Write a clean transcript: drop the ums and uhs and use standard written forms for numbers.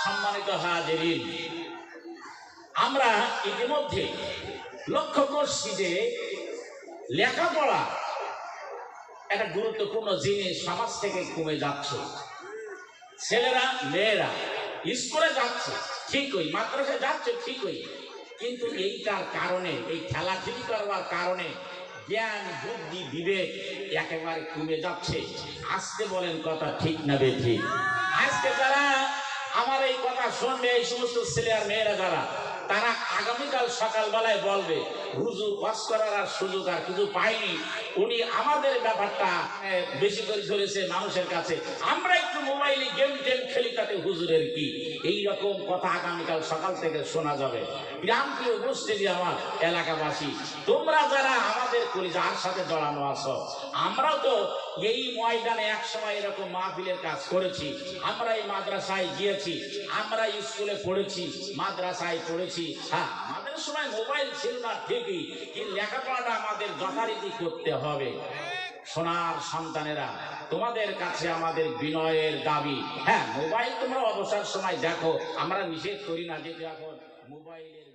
সম্মানিত হাজিরিন, আমরা ইতিমধ্যে লক্ষ্য করছি যে লেখাপড়া একটা গুরুত্বপূর্ণ জিনিস সমাজ থেকে কমে যাচ্ছে। ছেলেরা মেয়েরা স্কুলে যাচ্ছে ঠিকই, মাদ্রাসায় যাচ্ছে ঠিকই, কিন্তু এইটার কারণে, এই খেলাধুলি করবার কারণে জ্ঞান বুদ্ধি বিবেক একেবারে কমে যাচ্ছে। আজকে বলেন কথা ঠিক না বেঠিক? আজকে যারা আমার এই কথা শুনবে, এই সমস্ত ছেলে আর মেয়েরা যারা, তারা আগামীকাল সকালবেলায় বলবে হুজুর ওয়াজ করার আর সুযোগ আর কিছু পাইনি, উনি আমাদের ব্যাপারটা বেশি করে ধরেছে মানুষের কাছে, আমরা একটু মোবাইলে গেম টেম খেলি, তাতে হুজুরের কি? এই রকম কথা আগামীকাল সকাল থেকে শোনা যাবে। প্রিয় উপস্থিতি আমার এলাকাবাসী, তোমরা যারা আমাদের কলিজার সাথে জড়ানো আছো, আমরাও তো এই ময়দানে এক সময় এরকম মাহফিলের কাজ করেছি, আমরা এই মাদ্রাসায় গিয়েছি, আমরা স্কুলে পড়েছি, মাদ্রাসায় পড়েছি। হ্যাঁ, আমাদের সময় মোবাইল ছিল না ঠিকই, কিন্তু লেখাপড়াটা আমাদের যথারীতি করতে হবে। সোনার সন্তানেরা, তোমাদের কাছে আমাদের বিনয়ের দাবি, হ্যাঁ মোবাইল তোমরা অবসর সময় দেখো, আমরা নিষেধ করি না, যেহেতু এখন মোবাইলের